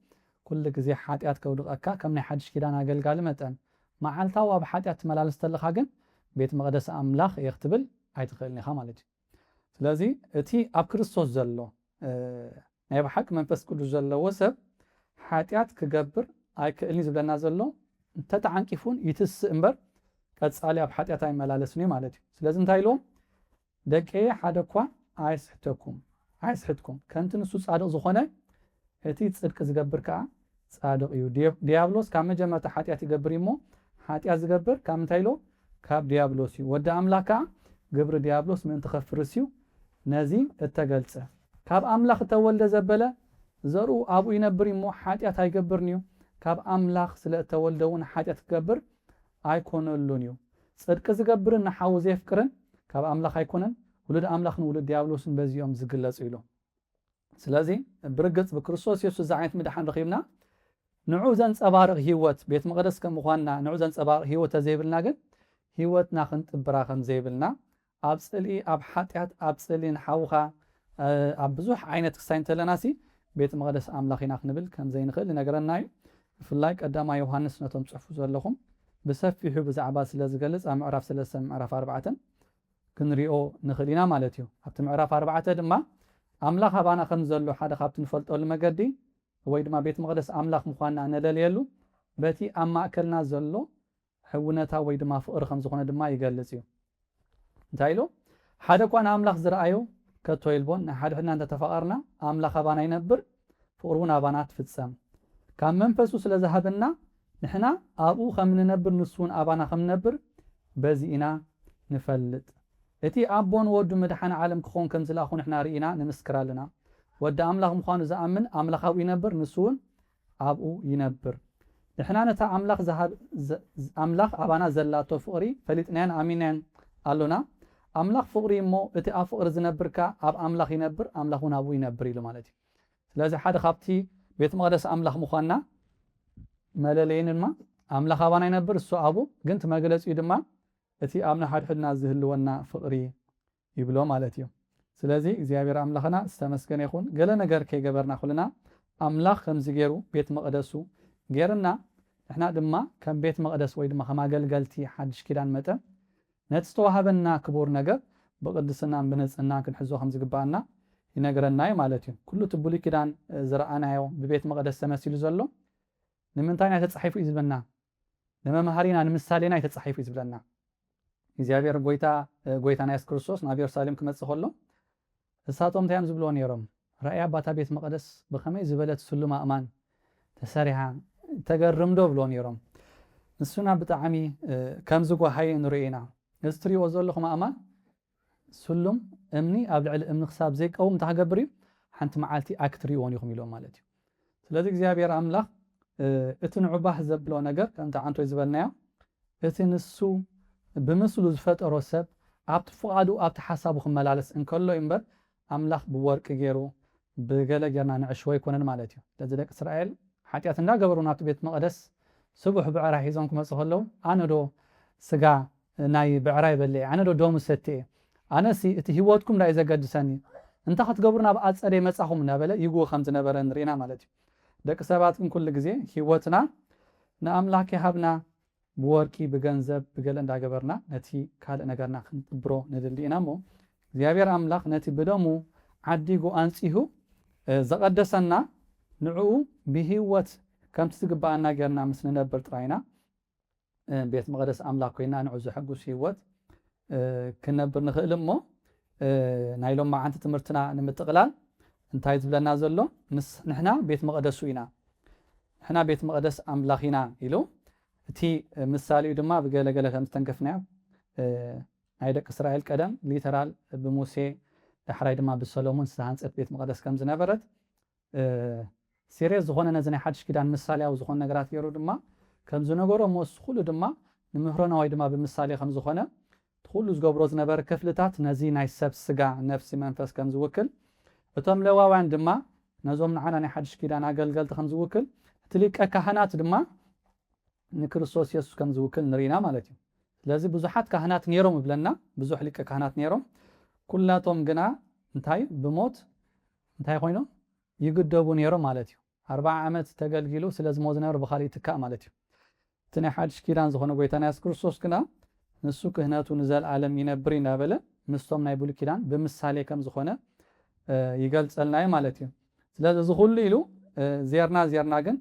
ኩሉ ግዜ ሓጢኣት ከውድቐካ ከም ናይ ሓድሽ ኪዳን ኣገልጋሊ መጠን መዓልታዊ ኣብ ሓጢኣት ትመላለስ ተለኻ ግን ቤት መቅደስ ኣምላኽ እየ ክትብል ኣይትኽእልን ኢኻ ማለት እዩ። ስለዚ እቲ ኣብ ክርስቶስ ዘሎ ናይ ብሓቂ መንፈስ ቅዱስ ዘለዎ ሰብ ሓጢያት ክገብር ኣይክእልኒ ዝብለና ዘሎ እንተተዓንቂፉን ይትስእ እምበር ቀጻሊ ኣብ ሓጢያት ኣይመላለስኒ ማለት እዩ ስለዚ እንታይ ኢሎም ደቀየ ሓደ እኳ ኣይስሕትኩም ከምቲ ንሱ ጻድቕ ዝኾነ እቲ ጽድቂ ዝገብር ከዓ ጻድቕ እዩ ዲያብሎስ ካብ መጀመርታ ሓጢያት ይገብር እሞ ሓጢያት ዝገብር ካብ ምንታይ ኢሎ ካብ ዲያብሎስ እዩ ወዲ ኣምላክ ከዓ ግብሪ ዲያብሎስ ምእንቲ ኸፍርስ እዩ ነዚ እተገልጸ ካብ ኣምላኽ እተወልደ ዘበለ ዘርኡ ኣብኡ ይነብር እሞ ሓጢያት ኣይገብርን እዩ ካብ ኣምላኽ ስለ እተወልደ እውን ሓጢያት ክገብር ኣይኮነሉን እዩ ጽድቂ ዝገብርን ንሓዊ ዘፍቅርን ካብ ኣምላኽ ኣይኮነን ውሉድ ኣምላኽን ውሉድ ዲያብሎስን በዚኦም ዝግለጹ ኢሉ ስለዚ ብርግጽ ብክርስቶስ ኢየሱስ ዝዓይነት ምድሓን ረኺብና ንዑ ዘንጸባርቕ ህይወት ቤት መቕደስ ከም ምዃንና ንዑ ዘንጸባርቕ ህይወት ተዘይብልና ግን ህይወትና ክንጥብራ ከም ዘይብልና ኣብ ጽልኢ ኣብ ሓጢያት ኣብ ጽልኢ ንሓውኻ ኣብ ብዙሕ ዓይነት ክሳይን ተለናሲ ቤት መቕደስ ኣምላኽ ኢና ክንብል ከም ዘይንኽእል ነገረና እዩ ብፍላይ ቀዳማይ ዮሃንስ ነቶም ጽሑፉ ዘለኹም ብሰፊሑ ብዛዕባ ስለ ዝገልጽ ኣብ ምዕራፍ 3 ምዕራፍ 4 ክንሪኦ ንኽእል ኢና ማለት እዩ ኣብቲ ምዕራፍ 4 ድማ ኣምላኽ ኣባና ከም ዘሎ ሓደ ካብቲ ንፈልጠሉ መገዲ ወይ ድማ ቤት መቕደስ ኣምላኽ ምዃንና ነደልየሉ በቲ ኣብ ማእከልና ዘሎ ሕውነታ ወይ ድማ ፍቕሪ ከም ዝኾነ ድማ ይገልጽ እዩ እንታይ ኢሉ ሓደ እኳ ንኣምላኽ ዝረኣዮ ከቶ ይልቦን ንሓድሕድና እንተተፋቐርና ኣምላኽ ኣባና ይነብር ፍቕሪ እውን ኣባና ትፍጸም ካብ መንፈሱ ስለ ዝሃበና ንሕና ኣብኡ ከም ንነብር ንሱ እውን ኣባና ከም ንነብር በዚ ኢና ንፈልጥ እቲ ኣቦን ወዱ መድሓኒ ዓለም ክኾን ከም ዝለኣኹ ንሕና ርኢና ንምስክር ኣለና ወዲ ኣምላኽ ምዃኑ ዝኣምን ኣምላኽ ኣብኡ ይነብር ንሱ እውን ኣብኡ ይነብር ንሕና ነታ ኣምላኽ ኣባና ዘላቶ ፍቕሪ ፈሊጥናያን ኣሚናያን ኣሎና ኣምላኽ ፍቕሪ እሞ እቲ ኣብ ፍቕሪ ዝነብርካ ኣብ ኣምላኽ ይነብር ኣምላኽ እውን ኣብኡ ይነብር ኢሉ ማለት እዩ ስለዚ ሓደ ካብቲ ቤት መቕደስ ኣምላኽ ምዃንና መለለይን ድማ ኣምላኽ ኣባና ይነብር እሱ ኣብኡ ግን እቲ መግለፂኡ ድማ እቲ ኣብ ንሓድሕድና ዝህልወና ፍቕሪ ይብሎ ማለት እዩ ስለዚ እግዚኣብሔር ኣምላኽና ዝተመስገነ ይኹን ገለ ነገር ከይገበርና ኩልና ኣምላኽ ከምዚ ገይሩ ቤት መቕደሱ ገይርና ንሕና ድማ ከም ቤት መቕደስ ወይ ድማ ከም ኣገልገልቲ ሓድሽ ኪዳን መጠን ነቲ ዝተዋሃበና ክቡር ነገር ብቅድስናን ብንጽህናን ክንሕዞ ከም ዝግባአና ይነግረና ማለት እዩ ኩሉ እቲ ብሉይ ኪዳን ዝረኣናዮ ብቤት መቕደስ ተመሲሉ ዘሎ ንምንታይ ናይ ተጻሒፉ እዩ ዝብለና ንመምሃሪና ንምሳሌና የተጻሒፉ እዩ ዝብለና እግዚአብሔር ጎይታና ኢየሱስ ክርስቶስ ናብ ኢየሩሳሌም ክመጽእ ከሎ እሳቶም እንታይም ዝብልዎ ነይሮም ራእያ ባታ ቤት መቕደስ ብኸመይ ዝበለት ስሉም ኣእማን ተሰሪሓ ተገርምዶ ብሎ ነይሮም ንሱና ብጣዕሚ ከም ዝጓሃይ ንርኢና እዚ ትሪእዎ ዘለኹም ኣእማን ስሉም እምኒ ኣብ ልዕሊ እምኒ ክሳብ ዘይቀውም እንተክገብር እዩ ሓንቲ መዓልቲ ኣክትሪእዎን ኢኹም ኢሎም ማለት እዩ ስለዚ እግዚአብሔር ኣምላኽ እቲ ንዑባህ ዘብሎ ነገር ከምቲ ዓንቶ ዝበልናዮ እቲ ንሱ ብምስሉ ዝፈጠሮ ሰብ ኣብቲ ፍቓዱ ኣብቲ ሓሳቡ ክመላለስ እንከሎ እምበር ኣምላኽ ብወርቂ ገይሩ ብገለ ጌርና ንዕሽዎ ይኮነን ማለት እዩ ስለዚ ደቂ እስራኤል ሓጢኣት እንዳገበሩ ናብቲ ቤት መቕደስ ስቡሕ ብዕራይ ሒዞም ክመፁ ከለዉ ኣነ ዶ ስጋ ናይ ብዕራይ በልዐ ኣነ ዶ ደሙ ሰትየ ኣነሲ እቲ ሂወትኩም እንዳይ ዘገድሰኒ እንታይ ክትገብሩ ናብ ኣፀደይ መጻኹም እናበለ ይጉ ከም ዝነበረ ንሪኢና ማለት እዩ ደቂ ሰባት ግን ኩሉ ግዜ ሂወትና ንኣምላኽ ይሃብና ብወርቂ ብገንዘብ ብገለ እንዳገበርና ነቲ ካልእ ነገርና ክንጥብሮ ንድሊ ኢና እሞ እግዚአብሔር ኣምላኽ ነቲ ብደሙ ዓዲጉ ኣንፂሁ ዘቐደሰና ንዕኡ ብሂወት ከምቲ ዝግባአና ጌርና ምስ ንነብር ጥራይና ቤት መቕደስ ኣምላኽ ኮይና ንዕኡ ዘሐጉስ ሂወት ክነብር ንኽእል እሞ ናይ ሎም መዓንቲ ትምህርትና ንምጥቕላል እንታይ ዝብለና ዘሎ ምስ ንሕና ቤት መቕደሱ ኢና ንሕና ቤት መቕደስ ኣምላኽ ኢና ኢሉ እቲ ምሳሌኡ ድማ ብገለገለ ከም ዝተንከፍናዮ ናይ ደቂ እስራኤል ቀደም ሊተራል ብሙሴ ዳሕራይ ድማ ብሰሎሞን ዝተሃንፀት ቤት መቕደስ ከም ዝነበረት ሲሪየስ ዝኾነ ነዚ ናይ ሓድሽ ኪዳን ምሳሌያዊ ዝኾነ ነገራት ገይሩ ድማ ከም ዝነገሮ ሞስ ኩሉ ድማ ንምህሮና ወይ ድማ ብምሳሌ ከም ዝኾነ ኩሉ ዝገብሮ ዝነበረ ክፍልታት ነዚ ናይ ሰብ ስጋ ነፍሲ መንፈስ ከም ዝውክል እቶም ሌዋውያን ድማ ነዞም ንዓና ናይ ሓድሽ ኪዳን ኣገልገልቲ ከም ዝውክል እቲ ሊቀ ካህናት ድማ ንክርስቶስ ኢየሱስ ከም ዝውክል ንሪኢና ማለት እዩ ስለዚ ብዙሓት ካህናት ነይሮም ይብለና ብዙሕ ሊቀ ካህናት ነይሮም ኩላቶም ግና እንታይ ብሞት እንታይ ኮይኖም ይግደቡ ነይሮም ማለት እዩ 40 ዓመት ተገልጊሉ ስለ ዝሞት ዝነበሩ ብኻሊእ ትካእ ማለት እዩ እቲ ናይ ሓድሽ ኪዳን ዝኾነ ጎይታና ኢየሱስ ክርስቶስ ግና ንሱ ክህነቱ ንዘለዓለም ይነብር እናበለ ምስቶም ናይ ብሉይ ኪዳን ብምሳሌ ከም ዝኾነ ይገልጸልናዮ ማለት እዩ ስለዚ እዚ ኩሉ ኢሉ زيرنا جن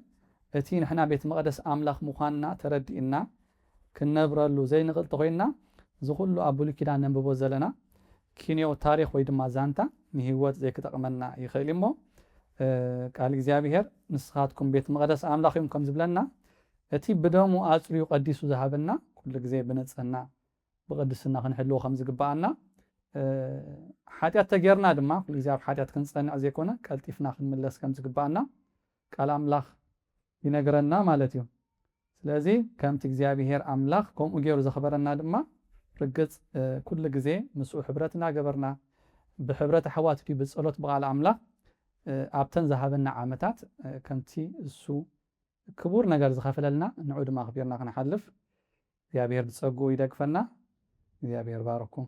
اتين احنا بيت مقدس أملاخ مخاننا تردئنا كنبرلو زي نقل تغينا زغلو أبولي كده ننببو زلنا كينيو تاريخ ويد مازانتا نهيوات زي كتقمنا يخيلي مو قال እግዚአብሔር ንስኻትኩም ቤት መቅደስ አምላኽ እዮም ከም ዝብለና እቲ ብደሙ ኣጽሪዩ ቀዲሱ ዝሃበና ኩሉ ግዜ ብንጽህና ብቅድስና ክንሕልዎ ከም ዝግባአና ሓጢያት ተገርና ድማ ኩሉ ግዜ ኣብ ሓጢያት ክንጸንዕ ዘይኮነ ቀልጢፍና ክንምለስ ከም ዝግባአና ቃል አምላኽ ይነግረና ማለት እዩ ስለዚ ከምቲ እግዚአብሔር አምላኽ ከምኡ ገይሩ ዘኽበረና ድማ ርግጽ ኩሉ ግዜ ምስኡ ሕብረትና ገበርና ብሕብረት ኣሕዋት ብጸሎት በቃል አምላኽ ኣብተን ዝሃበና ዓመታት ከምቲ እሱ ክቡር ነገር ዝኸፈለልና ንዑ ድማ ኣኽቢርና ክንሓልፍ እግዚአብሔር ብጸጉኡ ይደግፈና እግዚአብሔር ባረኩም